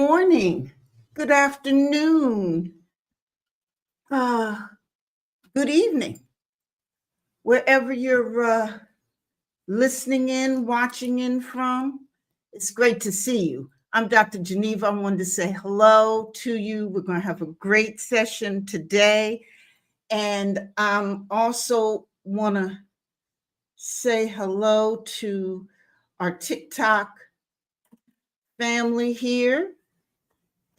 morning, good afternoon, uh, good evening, wherever you're listening in, watching in from. It's great to see you. I'm Dr. Geneva. I wanted to say hello to you. We're going to have a great session today. And also want to say hello to our TikTok family here.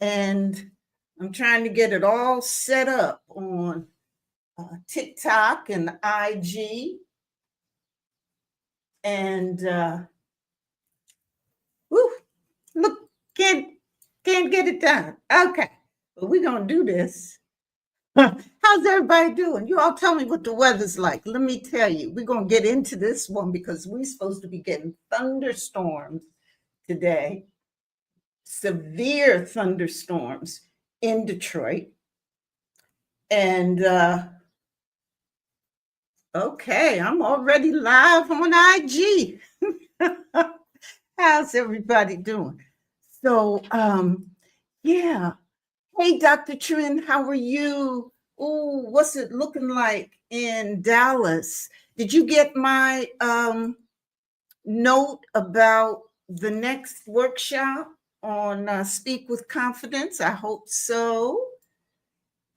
And I'm trying to get it all set up on TikTok and IG. And look, can't get it done. Okay, but we're gonna do this. How's everybody doing? You all tell me what the weather's like. Let me tell you, we're gonna get into this one because we're supposed to be getting thunderstorms today, severe thunderstorms in Detroit. And okay, I'm already live on IG. How's everybody doing? So, yeah. Hey, Dr. Trin, how are you? Oh, what's it looking like in Dallas? Did you get my note about the next workshop on Speak with Confidence? I hope so.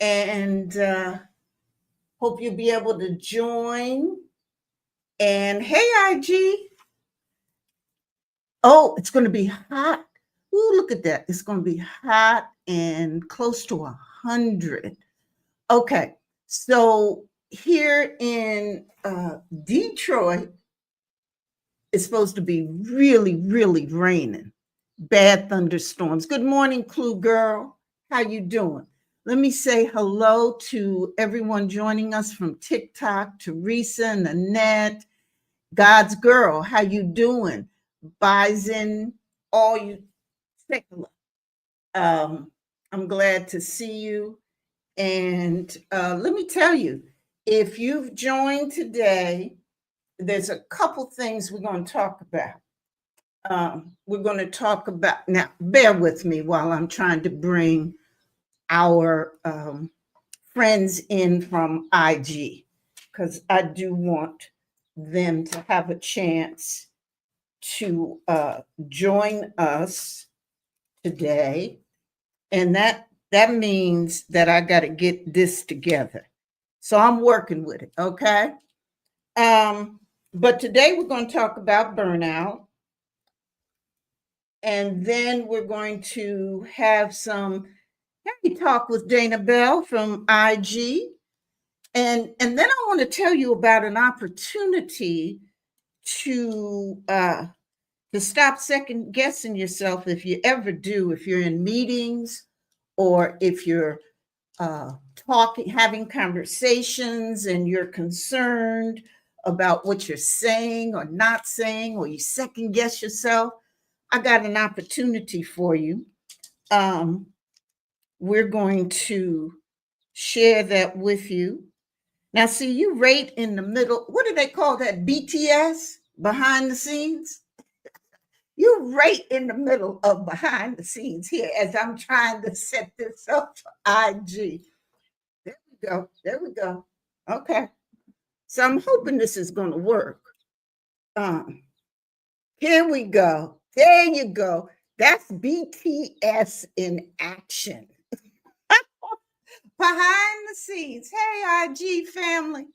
And hope you'll be able to join. And hey, IG. Oh, it's going to be hot. Ooh, look at that. It's going to be hot and close to 100. Okay, so here in Detroit, it's supposed to be really, really raining. Bad thunderstorms. Good morning, Clue Girl. How you doing? Let me say hello to everyone joining us from TikTok, Teresa, Nanette, God's Girl. How you doing? Bison, all you. Take a look. I'm glad to see you. And let me tell you, if you've joined today, there's a couple things we're going to talk about. We're going to talk about, now, bear with me while I'm trying to bring our friends in from IG, because I do want them to have a chance to join us today. And that means that I got to get this together. So I'm working with it, okay? But today we're going to talk about burnout. And then we're going to have some happy talk with Dana Bell from IG. And then I want to tell you about an opportunity to stop second guessing yourself if you ever do, if you're in meetings or if you're talking, having conversations and you're concerned about what you're saying or not saying, or you second guess yourself. I got an opportunity for you. We're going to share that with you. Now, see, you right in the middle. What do they call that? BTS, behind the scenes? You're right in the middle of behind the scenes here as I'm trying to set this up for IG. There we go. There we go. Okay. So I'm hoping this is going to work. Here we go. There you go. That's BTS in action. Behind the scenes. Hey, IG family.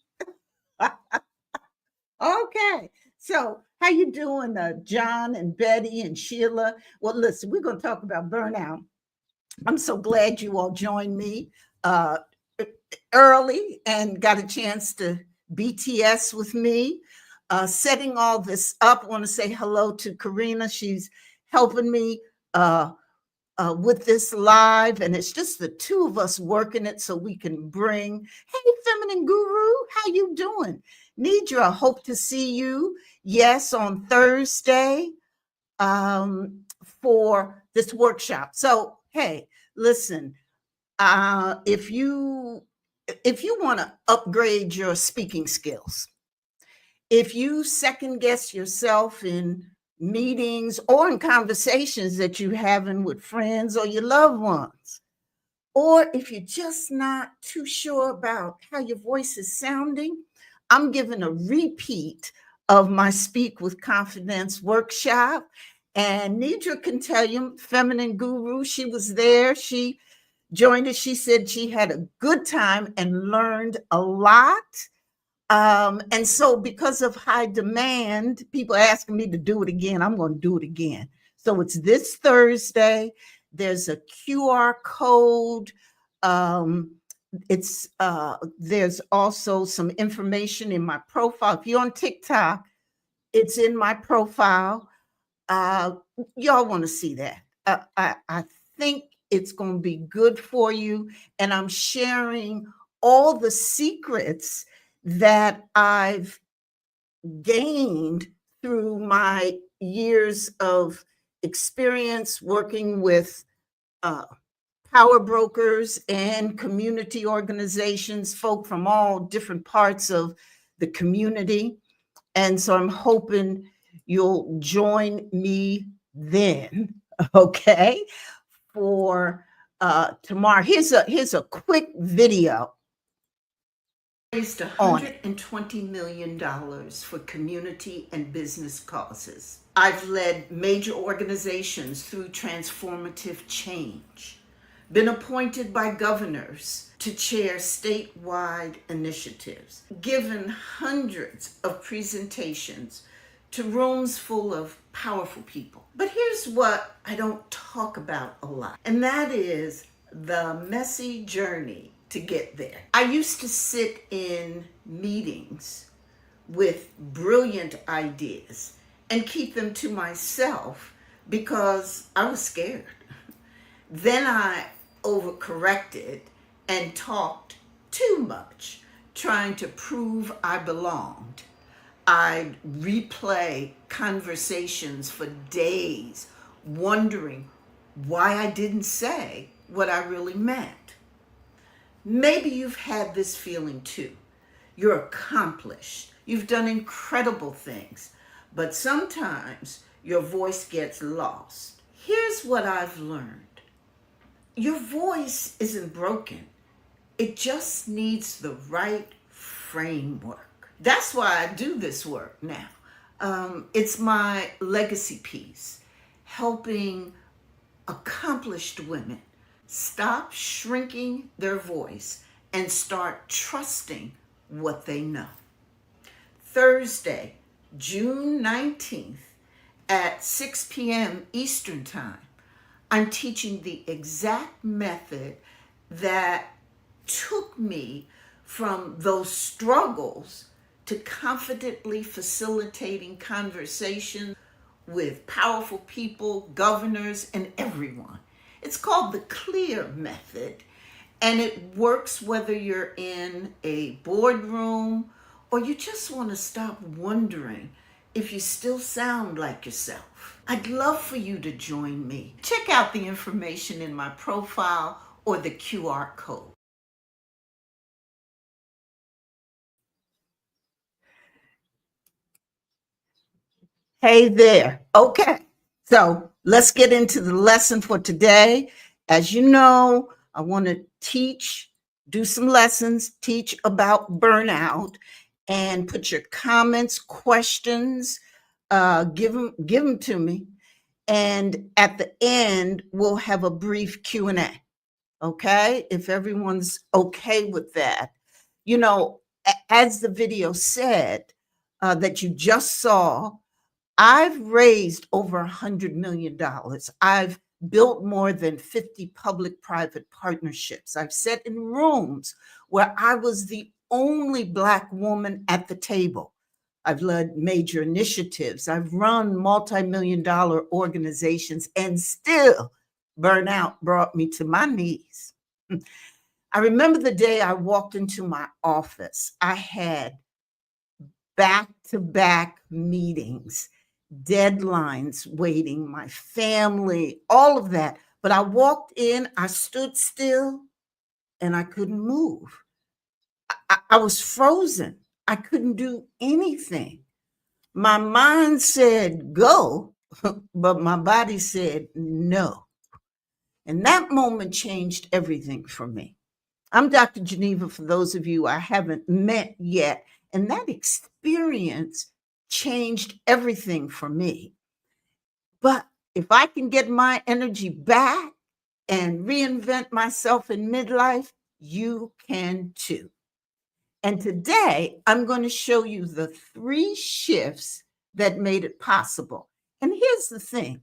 Okay. So how you doing, John and Betty and Sheila? Well, listen, we're going to talk about burnout. I'm so glad you all joined me early and got a chance to BTS with me. Setting all this up, I want to say hello to Karina. She's helping me with this live, and it's just the two of us working it so we can bring, hey, Feminine Guru, how you doing? Nidra, hope to see you, yes, on Thursday for this workshop. So, hey, listen, if you want to upgrade your speaking skills, if you second guess yourself in meetings or in conversations that you're having with friends or your loved ones. Or if you're just not too sure about how your voice is sounding, I'm giving a repeat of my Speak with Confidence workshop. And Nidra can tell you, Feminine Guru, she was there. She joined us. She said she had a good time and learned a lot. And so, because of high demand, people are asking me to do it again. I'm going to do it again. So, it's this Thursday. There's a QR code. Um, there's also some information in my profile. If you're on TikTok, it's in my profile. Uh, y'all want to see that? I think it's going to be good for you, and I'm sharing all the secrets that I've gained through my years of experience working with uh, power brokers and community organizations, folk from all different parts of the community. And so I'm hoping you'll join me then, okay, for tomorrow. Here's a quick video. Raised $120 million for community and business causes. I've led major organizations through transformative change, been appointed by governors to chair statewide initiatives, given hundreds of presentations to rooms full of powerful people. But here's what I don't talk about a lot, and that is the messy journey to get there. I used to sit in meetings with brilliant ideas and keep them to myself because I was scared. Then I overcorrected and talked too much, trying to prove I belonged. I'd replay conversations for days, wondering why I didn't say what I really meant. Maybe you've had this feeling too. You're accomplished. You've done incredible things, but sometimes your voice gets lost. Here's what I've learned. Your voice isn't broken. It just needs the right framework. That's why I do this work now. It's my legacy piece, helping accomplished women stop shrinking their voice and start trusting what they know. Thursday, June 19th at 6 p.m. Eastern Time, I'm teaching the exact method that took me from those struggles to confidently facilitating conversations with powerful people, governors, and everyone. It's called the CLEAR method, and it works whether you're in a boardroom or you just want to stop wondering if you still sound like yourself. I'd love for you to join me. Check out the information in my profile or the QR code. Hey there. Okay. So let's get into the lesson for today. As you know, I want to do some lessons, teach about burnout, and put your comments, questions, give them to me. And at the end, we'll have a brief Q&A. Okay. If everyone's okay with that. You know, as the video said that you just saw, I've raised over $100 million. I've built more than 50 public-private partnerships. I've sat in rooms where I was the only Black woman at the table. I've led major initiatives. I've run multi-million-dollar organizations, and still burnout brought me to my knees. I remember the day I walked into my office. I had back-to-back meetings, deadlines waiting, my family, all of that. But I walked in, I stood still, and I couldn't move. I was frozen. I couldn't do anything. My mind said, go, but my body said no. And that moment changed everything for me. I'm Dr. Geneva, for those of you I haven't met yet. And that experience changed everything for me. But if I can get my energy back and reinvent myself in midlife, you can too. And today I'm going to show you the 3 shifts that made it possible. And here's the thing: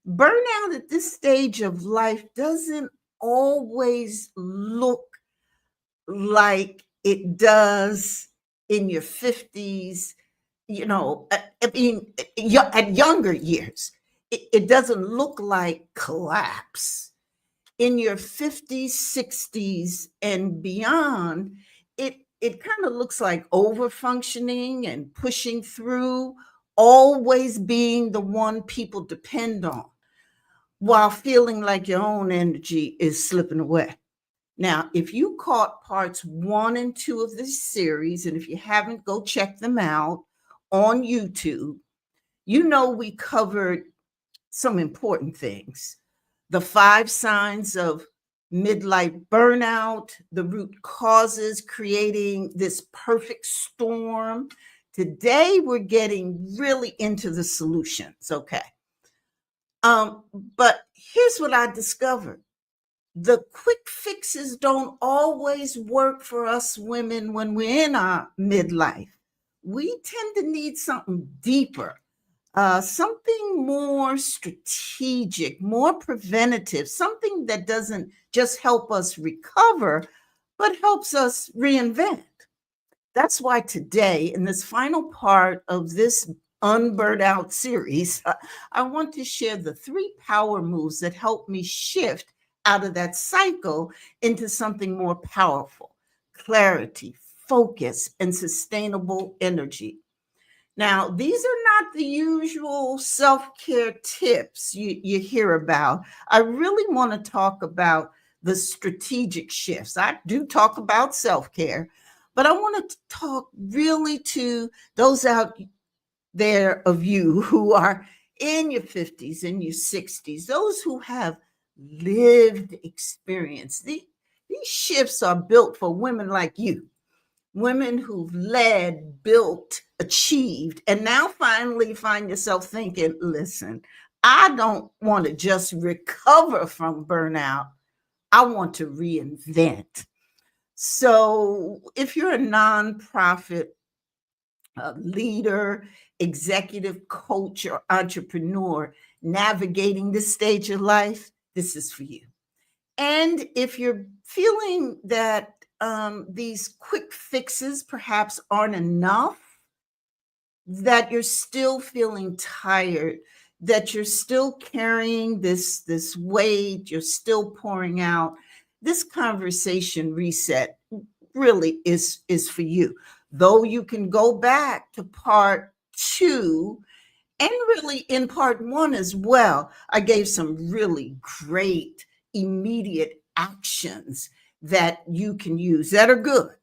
burnout at this stage of life doesn't always look like it does in your 50s, I mean, at younger years. It doesn't look like collapse. In your 50s, 60s, and beyond, it kind of looks like over functioning and pushing through, always being the one people depend on, while feeling like your own energy is slipping away. Now, if you caught parts 1 and 2 of this series, and if you haven't, go check them out on YouTube. You know, we covered some important things: the 5 signs of midlife burnout, the root causes creating this perfect storm. Today, we're getting really into the solutions, okay? But here's what I discovered: the quick fixes don't always work for us women when we're in our midlife. We tend to need something deeper, something more strategic, more preventative, something that doesn't just help us recover, but helps us reinvent. That's why today, in this final part of this Unburnout series, I want to share the 3 power moves that help me shift out of that cycle into something more powerful: clarity, focus, and sustainable energy. Now, these are not the usual self-care tips you hear about. I really want to talk about the strategic shifts. I do talk about self-care, but I want to talk really to those out there of you who are in your 50s and your 60s, those who have lived experience. These shifts are built for women like you, women who've led, built, achieved, and now finally find yourself thinking, listen, I don't want to just recover from burnout. I want to reinvent. So if you're a nonprofit leader, executive coach, or entrepreneur navigating this stage of life, this is for you. And if you're feeling that these quick fixes perhaps aren't enough, that you're still feeling tired, that you're still carrying this weight, you're still pouring out, this conversation reset really is for you. Though you can go back to part 2, and really in part 1 as well, I gave some really great immediate actions that you can use that are good.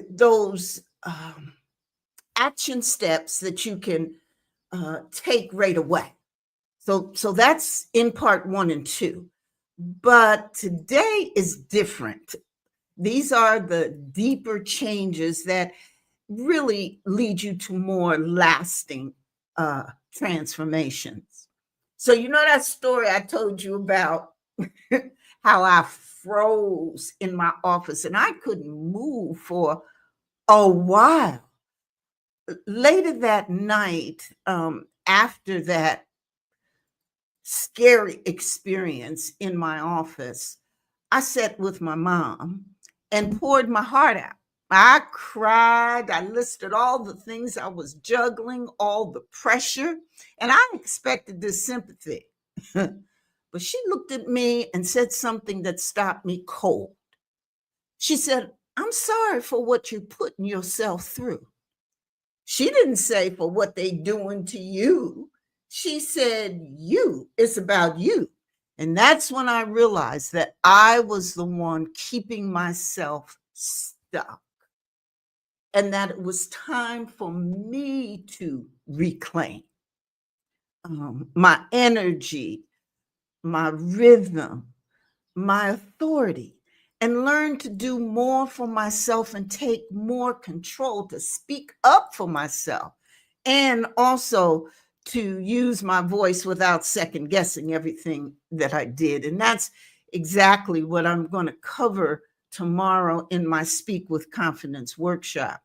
Those action steps that you can take right away. So that's in part 1 and 2. But today is different. These are the deeper changes that really lead you to more lasting transformations. So, you know that story I told you about how I froze in my office and I couldn't move for a while. Later that night, after that scary experience in my office, I sat with my mom and poured my heart out. I cried. I listed all the things I was juggling, all the pressure, and I expected this sympathy. But she looked at me and said something that stopped me cold. She said, "I'm sorry for what you're putting yourself through." She didn't say for what they doing to you. She said, it's about you. And that's when I realized that I was the one keeping myself stuck. and that it was time for me to reclaim my energy, my rhythm, my authority, and learn to do more for myself and take more control to speak up for myself, and also to use my voice without second guessing everything that I did. And that's exactly what I'm going to cover tomorrow in my Speak with Confidence workshop.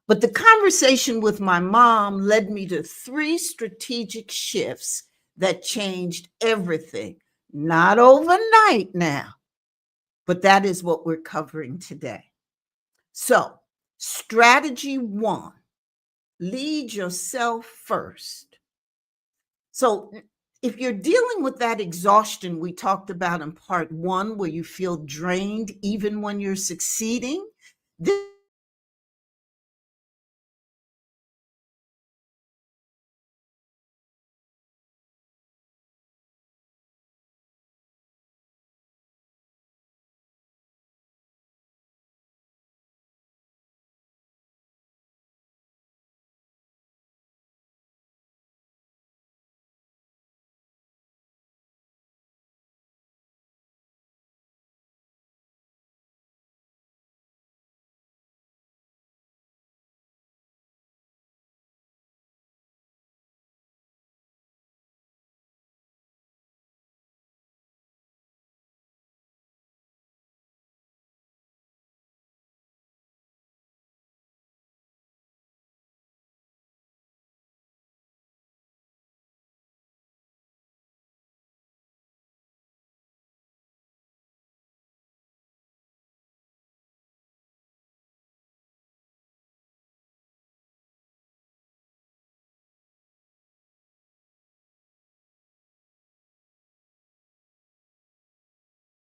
But the conversation with my mom led me to three strategic shifts that changed everything. Not overnight now, but that is what we're covering today. So, strategy one, lead yourself first. So, if you're dealing with that exhaustion we talked about in part one, where you feel drained even when you're succeeding, this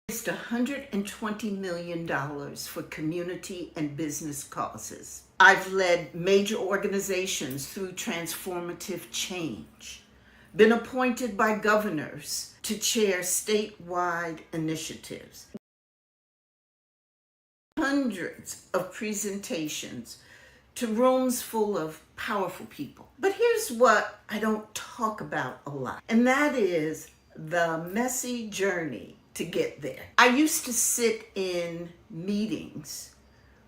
raised $120 million for community and business causes. I've led major organizations through transformative change, been appointed by governors to chair statewide initiatives, hundreds of presentations to rooms full of powerful people. But here's what I don't talk about a lot, and that is the messy journey to get there. I used to sit in meetings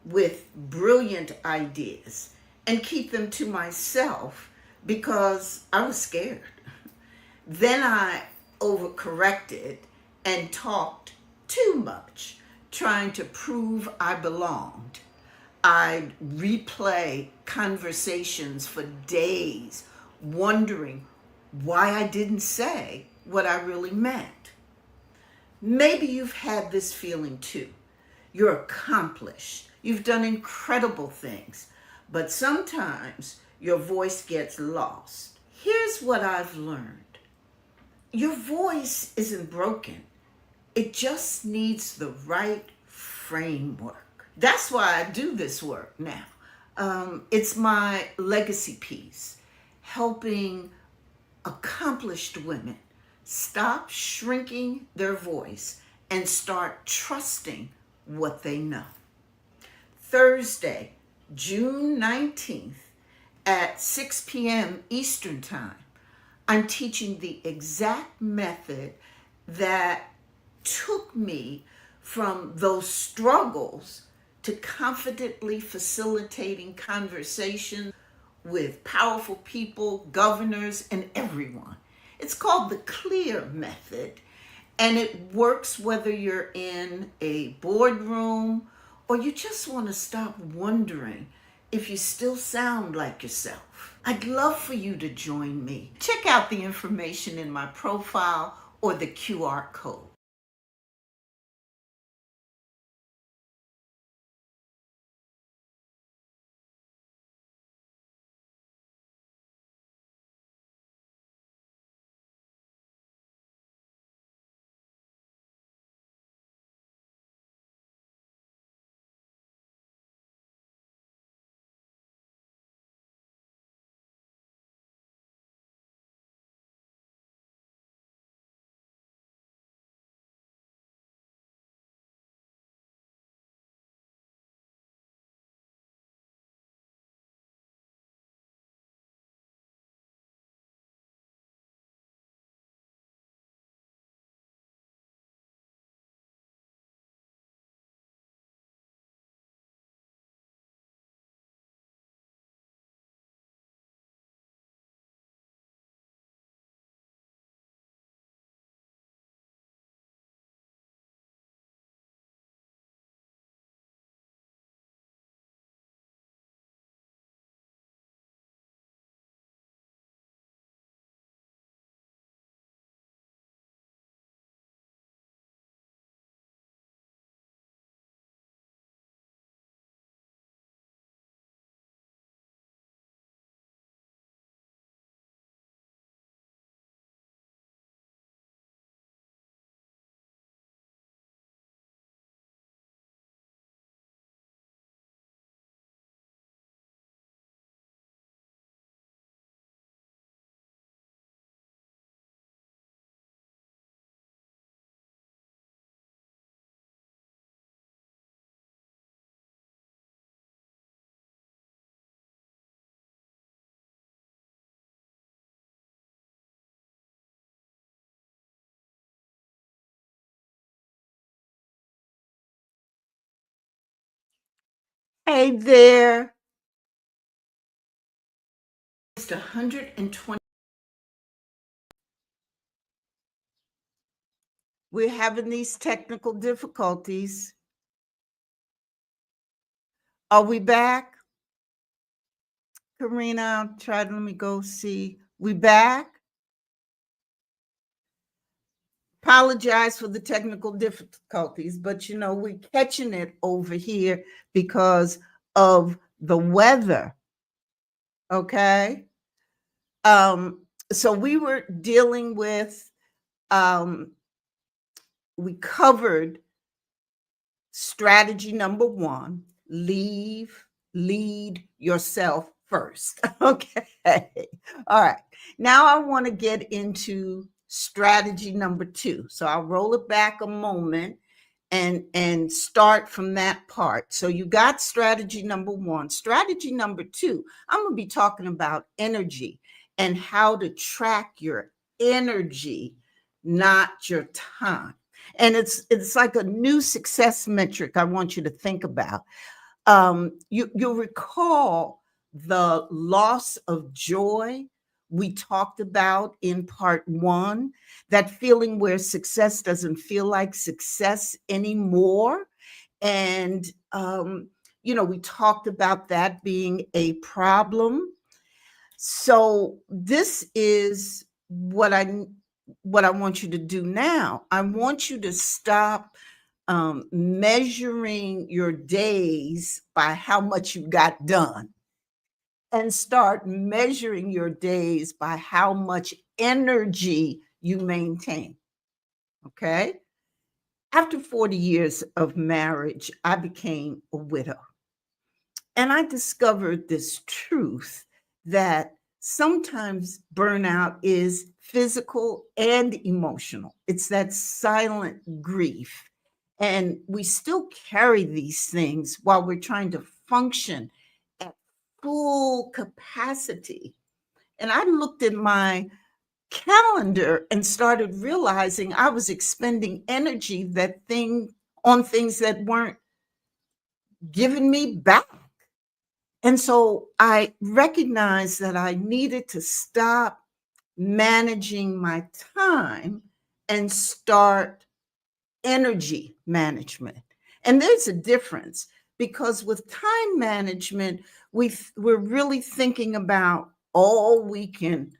with brilliant ideas and keep them to myself because I was scared. Then I overcorrected and talked too much, trying to prove I belonged. I'd replay conversations for days, wondering why I didn't say what I really meant. Maybe you've had this feeling too. You're accomplished, you've done incredible things, but sometimes your voice gets lost. Here's what I've learned: your voice isn't broken, it just needs the right framework. That's why I do this work now. It's my legacy piece, helping accomplished women stop shrinking their voice and start trusting what they know. Thursday, June 19th at 6 p.m. Eastern Time, I'm teaching the exact method that took me from those struggles to confidently facilitating conversations with powerful people, governors, and everyone. It's called the CLEAR method, and it works whether you're in a boardroom or you just want to stop wondering if you still sound like yourself. I'd love for you to join me. Check out the information in my profile or the QR code. Hey there. It's 120. We're having these technical difficulties. Are we back? Karina, let me go see. We back? Apologize for the technical difficulties, but we're catching it over here because of the weather. Okay. So we were dealing with, um, we covered strategy number one: lead yourself first. Okay. All right. Now I want to get into strategy number two. So I'll roll it back a moment and start from that part. So you got strategy number one. Strategy number two, I'm going to be talking about energy and how to track your energy, not your time. And it's like a new success metric I want you to think about. You'll recall the loss of joy we talked about in part one, that feeling where success doesn't feel like success anymore. And, we talked about that being a problem. So this is what I want you to do now. I want you to stop measuring your days by how much you got done and start measuring your days by how much energy you maintain. Okay. After 40 years of marriage, I became a widow. And I discovered this truth that sometimes burnout is physical and emotional. It's that silent grief. And we still carry these things while we're trying to function at full capacity. And I looked at my calendar and started realizing I was expending energy on things that weren't giving me back. And so I recognized that I needed to stop managing my time and start energy management. And there's a difference because with time management, we're really thinking about all we can,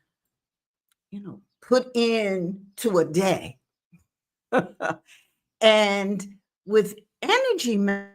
put in to a day. And with energy management,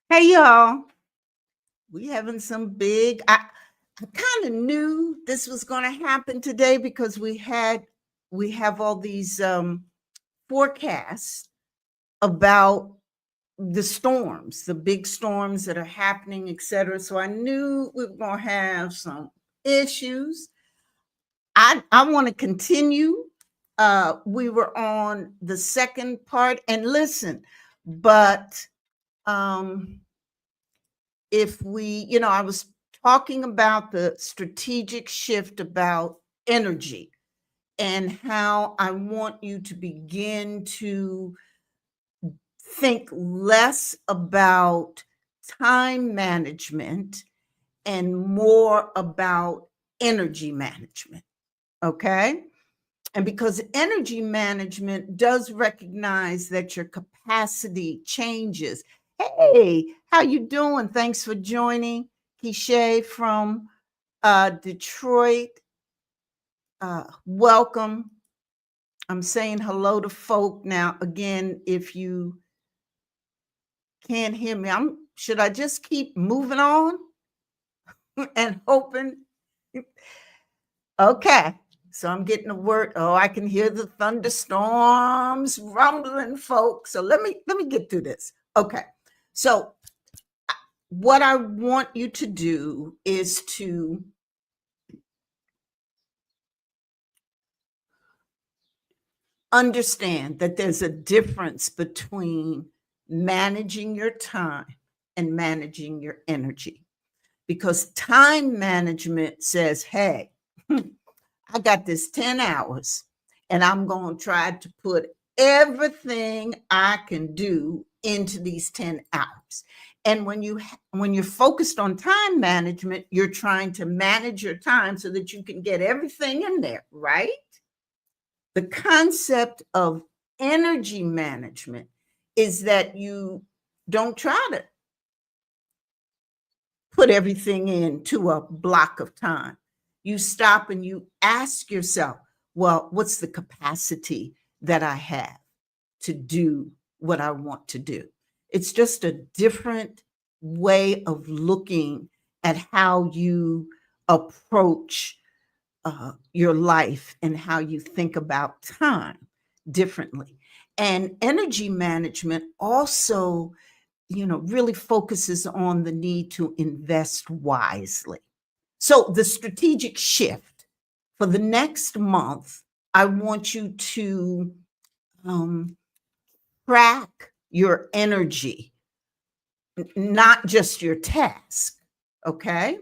Hey y'all, we having some big. I kind of knew this was going to happen today because we have all these forecasts about the storms, the big storms that are happening, etc. So I knew we were going to have some issues. I want to continue. We were on the second part, and listen, but um if we, I was talking about the strategic shift about energy and how I want you to begin to think less about time management and more about energy management. Okay. And because energy management does recognize that your capacity changes. Hey, how you doing? Thanks for joining. Kishay from Detroit. Welcome. I'm saying hello to folk now. Again, if you can't hear me, should I just keep moving on and hoping? Okay. So I'm getting a word. Oh, I can hear the thunderstorms rumbling, folks. So let me get through this. Okay. So what I want you to do is to understand that there's a difference between managing your time and managing your energy. Because time management says, hey, I got this 10 hours and I'm going to try to put everything I can do into these 10 hours. And when you're focused on time management, you're trying to manage your time so that you can get everything in there, right? The concept of energy management is that you don't try to put everything into a block of time. You stop and you ask yourself, well, what's the capacity that I have to do what I want to do? It's just a different way of looking at how you approach your life and how you think about time differently. And energy management also, really focuses on the need to invest wisely. So the strategic shift for the next month, I want you to um, track your energy, not just your task. Okay.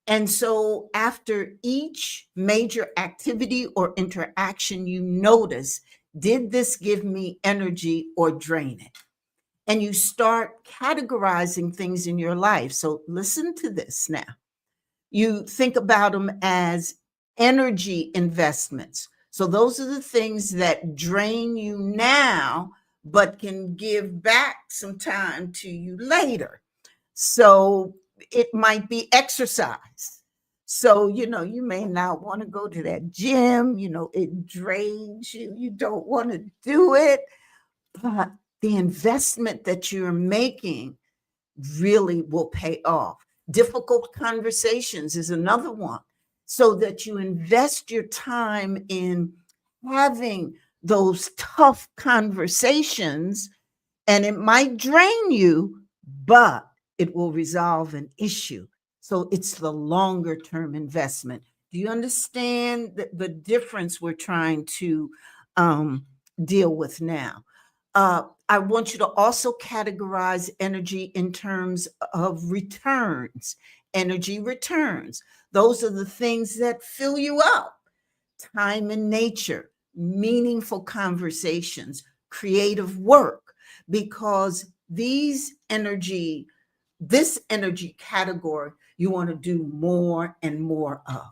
And so after each major activity or interaction, you notice, did this give me energy or drain it? And you start categorizing things in your life. So listen to this now. You think about them as energy investments. So those are the things that drain you now, but can give back some time to you later. So it might be exercise. So, you may not want to go to that gym, it drains you, you don't want to do it, but the investment that you're making really will pay off. Difficult conversations is another one, so that you invest your time in having those tough conversations, and it might drain you, but it will resolve an issue. So it's the longer term investment. Do you understand the difference we're trying to deal with now? I want you to also categorize energy in terms of returns, energy returns. Those are the things that fill you up: time in nature, meaningful conversations, creative work, because this energy category, you want to do more and more of.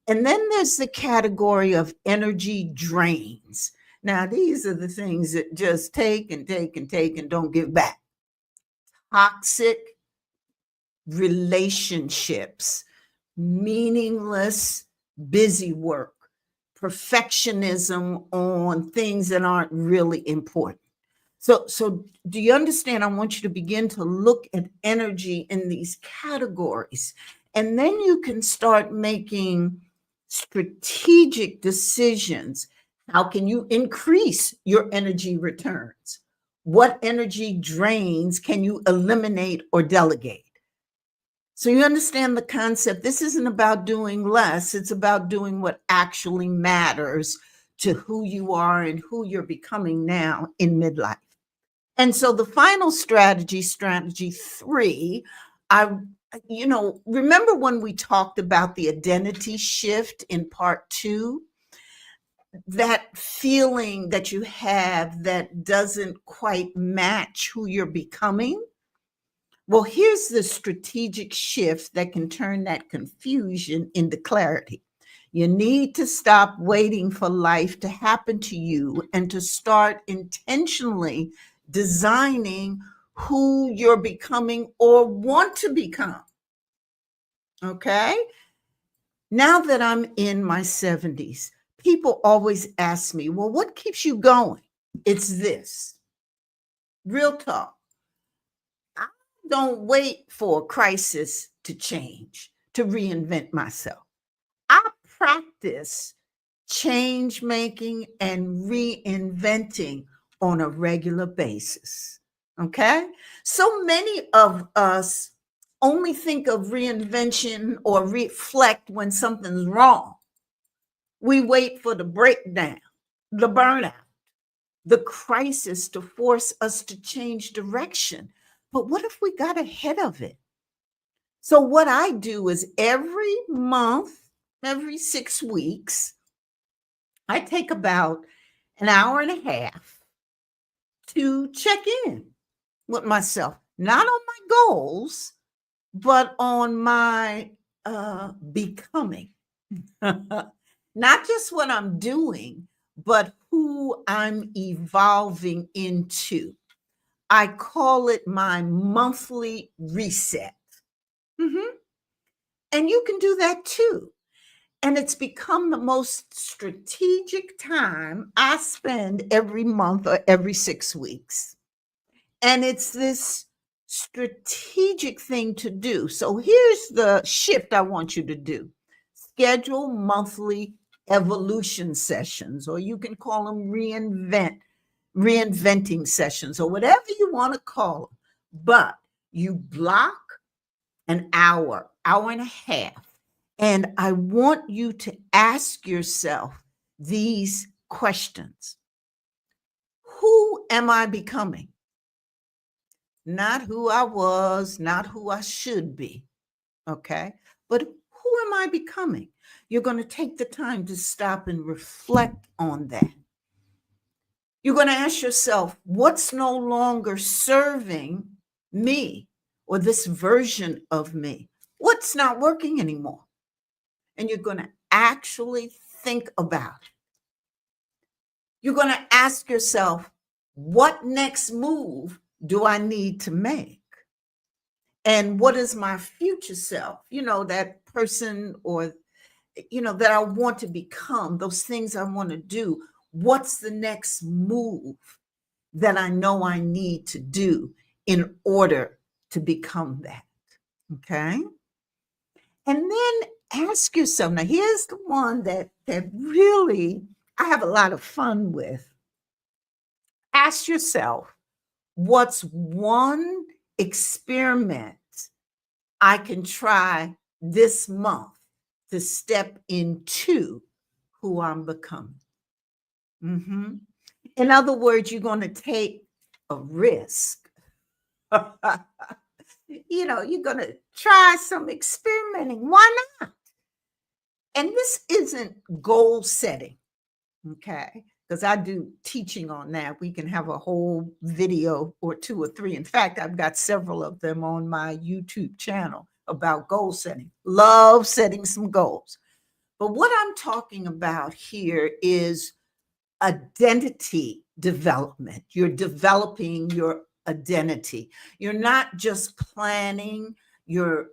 And then there's the category of energy drains. Now, these are the things that just take and take and take and don't give back. Toxic relationships, meaningless, busy work, perfectionism on things that aren't really important. So do you understand? I want you to begin to look at energy in these categories. And then you can start making strategic decisions. How can you increase your energy returns? What energy drains can you eliminate or delegate? So you understand the concept. This isn't about doing less, it's about doing what actually matters to who you are and who you're becoming now in midlife. And so the final strategy, strategy 3, I remember when we talked about the identity shift in part 2, that feeling that you have that doesn't quite match who you're becoming? Well, here's the strategic shift that can turn that confusion into clarity. You need to stop waiting for life to happen to you and to start intentionally designing who you're becoming or want to become. Okay? Now that I'm in my 70s, people always ask me, well, what keeps you going? It's this. Real talk. I don't wait for a crisis to change, to reinvent myself. I practice change making and reinventing on a regular basis. Okay. So many of us only think of reinvention or reflect when something's wrong. We wait for the breakdown, the burnout, the crisis to force us to change direction. But what if we got ahead of it? So, what I do is every month, every 6 weeks, I take about an hour and a half to check in with myself, not on my goals, but on my becoming. Not just what I'm doing, but who I'm evolving into. I call it my monthly reset. Mhm. And you can do that too. And it's become the most strategic time I spend every month or every 6 weeks. And it's this strategic thing to do. So here's the shift I want you to do: schedule monthly evolution sessions, or you can call them reinventing sessions, or whatever you want to call them. But you block an hour, hour and a half. And I want you to ask yourself these questions. Who am I becoming? Not who I was, not who I should be. Okay. But who am I becoming? You're going to take the time to stop and reflect on that. You're going to ask yourself, what's no longer serving me or this version of me? What's not working anymore? And you're going to actually think about it. You're going to ask yourself, what next move do I need to make? And what is my future self? That person or, that I want to become, those things I want to do. What's the next move that I know I need to do in order to become that? Okay. And then ask yourself, now here's the one that really I have a lot of fun with. Ask yourself, what's one experiment I can try this month to step into who I'm becoming? Mhm. In other words, you're going to take a risk. You're going to try some experimenting. Why not? And this isn't goal setting, okay? Because I do teaching on that. We can have a whole video or 2 or 3. In fact, I've got several of them on my YouTube channel about goal setting. Love setting some goals. But what I'm talking about here is identity development. You're developing your identity. You're not just planning your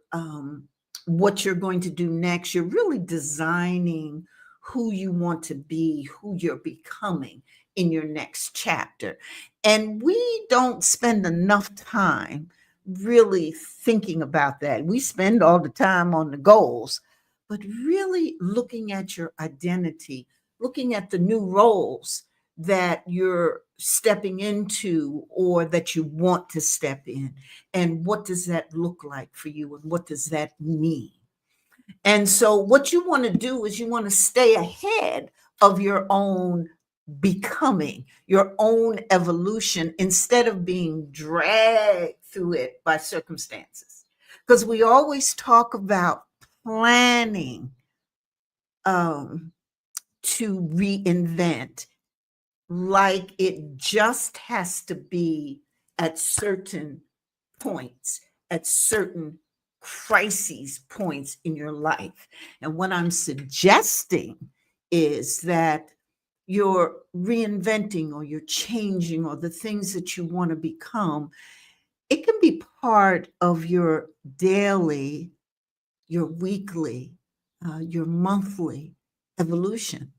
what you're going to do next. You're really designing who you want to be, who you're becoming in your next chapter. And we don't spend enough time really thinking about that. We spend all the time on the goals, but really looking at your identity, looking at the new roles that you're stepping into or that you want to step in. And what does that look like for you? And what does that mean? And so, what you want to do is you want to stay ahead of your own becoming, your own evolution, instead of being dragged through it by circumstances. Because we always talk about planning um, to reinvent, like it just has to be at certain points, at certain crises points in your life. And what I'm suggesting is that you're reinventing or you're changing or the things that you want to become, it can be part of your daily, your weekly, your monthly evolution.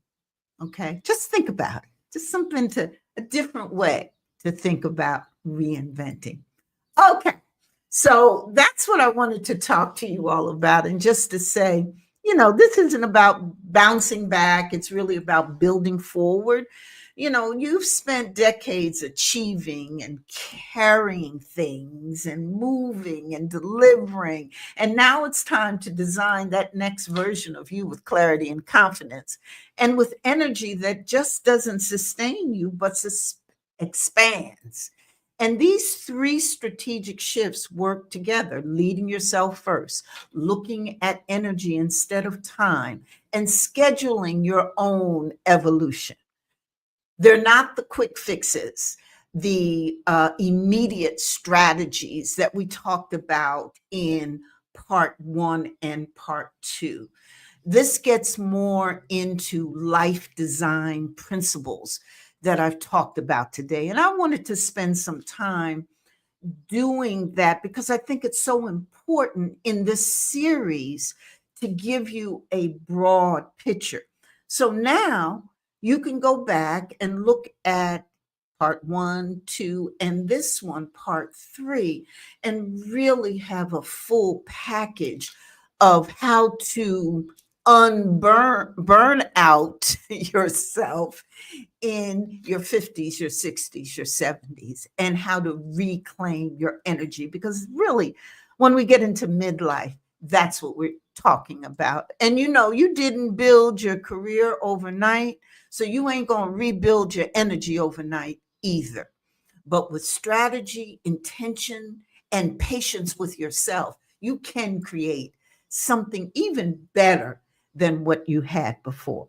Okay. Just think about it. Just something to a different way to think about reinventing. Okay. So that's what I wanted to talk to you all about. And just to say, this isn't about bouncing back, it's really about building forward. You've spent decades achieving and carrying things and moving and delivering. And now it's time to design that next version of you with clarity and confidence and with energy that just doesn't sustain you, but expands. And these three strategic shifts work together: leading yourself first, looking at energy instead of time, and scheduling your own evolution. They're not the quick fixes, the immediate strategies that we talked about in part one and part two. This gets more into life design principles that I've talked about today. And I wanted to spend some time doing that because I think it's so important in this series to give you a broad picture. So now you can go back and look at part one, two, and this one, part three, and really have a full package of how to burn out yourself in your 50s, your 60s, your 70s, and how to reclaim your energy. Because really, when we get into midlife, that's what we're talking about. And you didn't build your career overnight, so you ain't going to rebuild your energy overnight either. But with strategy, intention, and patience with yourself, you can create something even better than what you had before.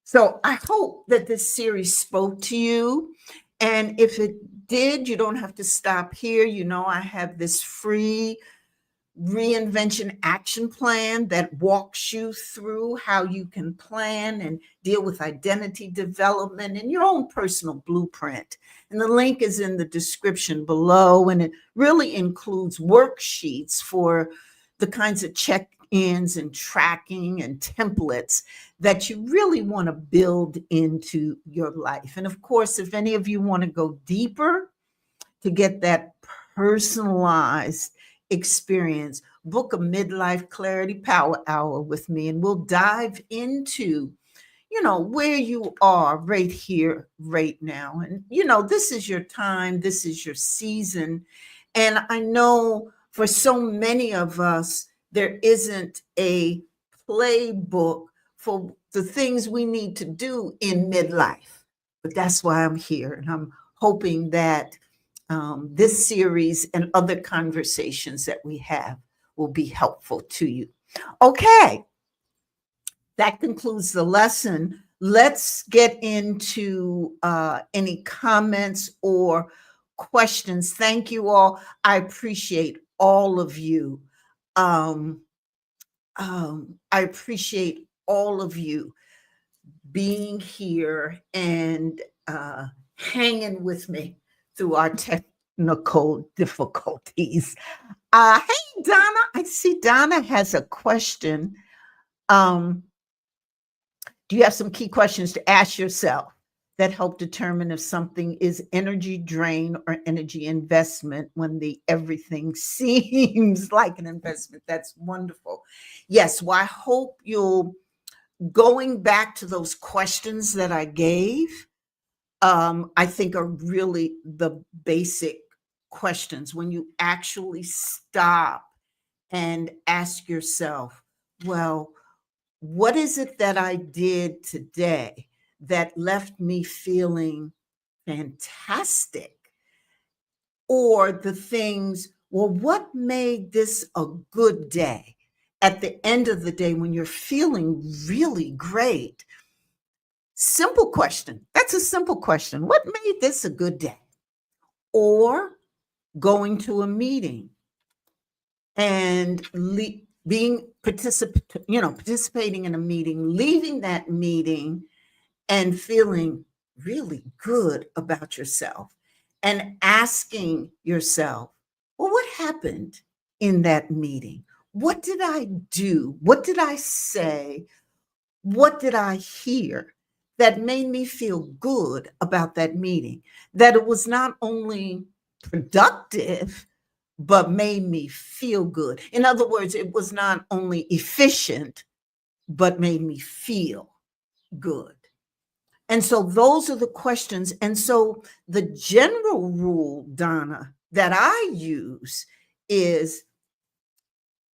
So I hope that this series spoke to you. And if it did, you don't have to stop here. I have this free reinvention action plan that walks you through how you can plan and deal with identity development and your own personal blueprint. And the link is in the description below. And it really includes worksheets for the kinds of check-ins and tracking and templates that you really want to build into your life. And of course, if any of you want to go deeper to get that personalized experience, book a Midlife Clarity Power Hour with me, and we'll dive into, where you are right here, right now. And, this is your time, this is your season. And I know for so many of us, there isn't a playbook for the things we need to do in midlife. But that's why I'm here. And I'm hoping that this series and other conversations that we have will be helpful to you. Okay, that concludes the lesson. Let's get into any comments or questions. Thank you all. I appreciate all of you. I appreciate all of you being here and hanging with me through our technical difficulties. Hey, Donna, I see Donna has a question. Do you have some key questions to ask yourself that help determine if something is energy drain or energy investment when the everything seems like an investment. That's wonderful. Yes, well, I hope you'll going back to those questions that I gave, I think are really the basic questions when you actually stop and ask yourself, well, what is it that I did today that left me feeling fantastic? Or the things, well, what made this a good day? At the end of the day, when you're feeling really great, simple question. That's a simple question. What made this a good day? Or going to a meeting and being participating in a meeting, leaving that meeting and feeling really good about yourself and asking yourself, well, what happened in that meeting? What did I do? What did I say? What did I hear that made me feel good about that meeting? That it was not only productive, but made me feel good. In other words, it was not only efficient, but made me feel good. And so those are the questions. And so the general rule, Donna, that I use is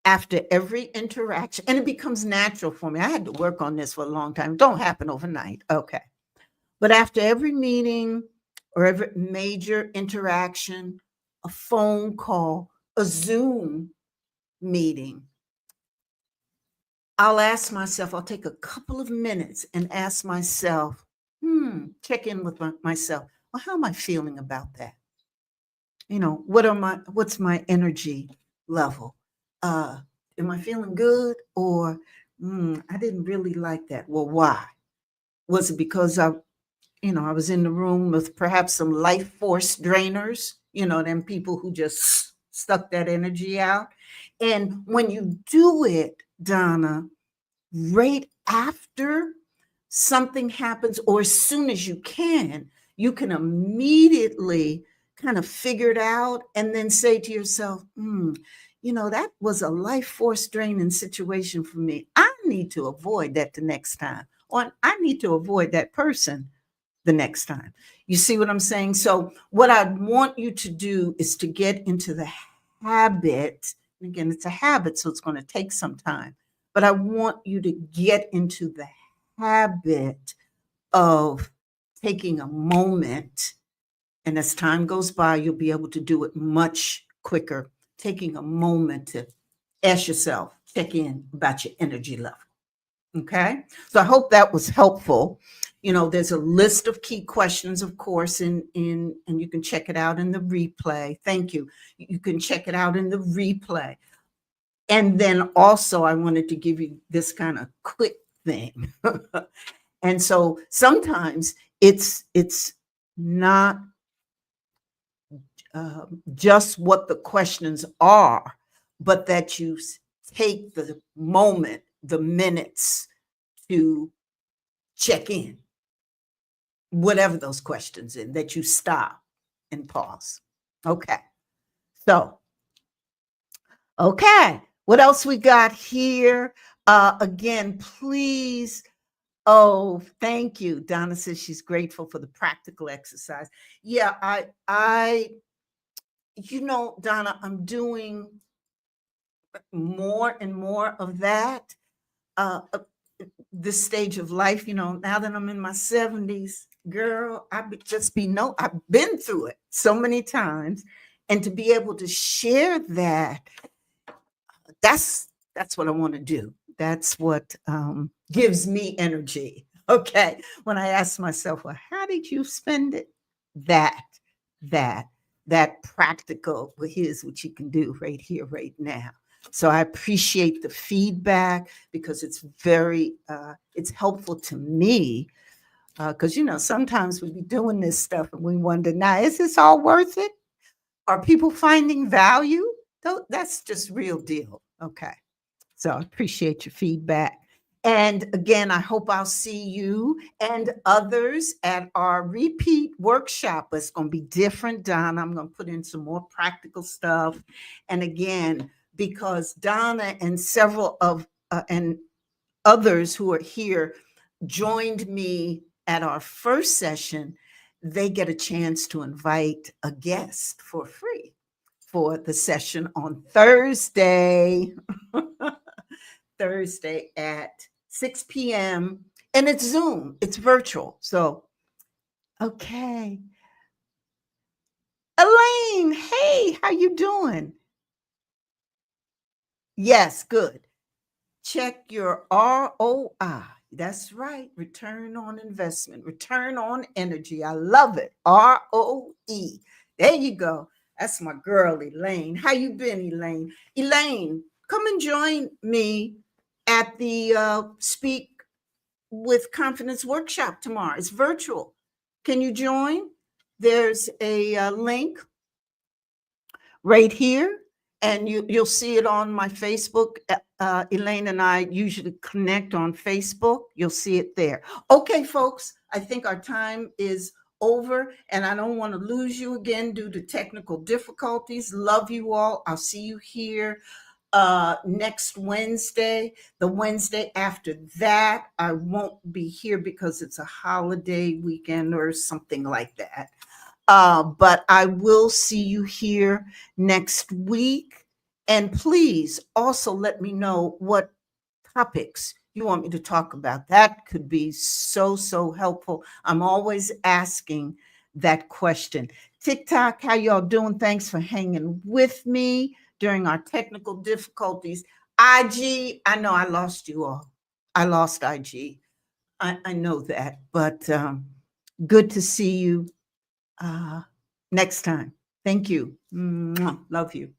after every interaction, and it becomes natural for me. I had to work on this for a long time. It don't happen overnight. Okay. But after every meeting or every major interaction, a phone call, a Zoom meeting, I'll ask myself, I'll take a couple of minutes and ask myself, check in with myself. Well, how am I feeling about that? What's my energy level? Am I feeling good? Or I didn't really like that. Well, why? Was it because I was in the room with perhaps some life force drainers, them people who just stuck that energy out. And when you do it, Donna, right after something happens, or as soon as you can immediately kind of figure it out and then say to yourself, that was a life force draining situation for me. I need to avoid that the next time, or I need to avoid that person the next time. You see what I'm saying? So what I want you to do is to get into the habit. And again, it's a habit, so it's going to take some time. But I want you to get into the habit of taking a moment. And as time goes by, you'll be able to do it much quicker. Taking a moment to ask yourself, check in about your energy level. Okay. So I hope that was helpful. There's a list of key questions, of course, and you can check it out in the replay. Thank you. You can check it out in the replay. And then also I wanted to give you this kind of quick thing. And so sometimes it's not just what the questions are, but that you take the moment, the minutes to check in, whatever those questions in, that you stop and pause. Okay. So, okay. What else we got here? Again, please. Oh, thank you. Donna says she's grateful for the practical exercise. Yeah, Donna, I'm doing more and more of that. This stage of life, now that I'm in my 70s, girl, I've been through it so many times. And to be able to share that, that's what I want to do. That's what gives me energy. Okay. When I ask myself, well, how did you spend it? That practical, well, here's what you can do right here, right now. So I appreciate the feedback because it's it's helpful to me. Because, sometimes we be doing this stuff and we wonder, now, is this all worth it? Are people finding value? That's just real deal. Okay. So I appreciate your feedback. And again, I hope I'll see you and others at our repeat workshop. It's going to be different, Donna. I'm going to put in some more practical stuff. And again, because Donna and several of and others who are here joined me at our first session, they get a chance to invite a guest for free for the session on Thursday. Thursday at 6 p.m. And it's Zoom, it's virtual. So, okay. Elaine, hey, how you doing? Yes, good. Check your ROI. That's right. Return on investment, return on energy. I love it. ROE. There you go. That's my girl, Elaine. How you been, Elaine? Elaine, come and join me at the Speak with Confidence workshop tomorrow. It's virtual. Can you join? There's a link right here, and you'll see it on my Facebook. Elaine and I usually connect on Facebook. You'll see it there. Okay, folks, I think our time is over, and I don't want to lose you again due to technical difficulties. Love you all. I'll see you here next Wednesday. The Wednesday after that, I won't be here because it's a holiday weekend or something like that. But I will see you here next week. And please also let me know what topics you want me to talk about. That could be so, so helpful. I'm always asking that question. TikTok, how y'all doing? Thanks for hanging with me during our technical difficulties. IG, I know I lost you all. I lost IG. I know that, but good to see you next time. Thank you. Mwah. Love you.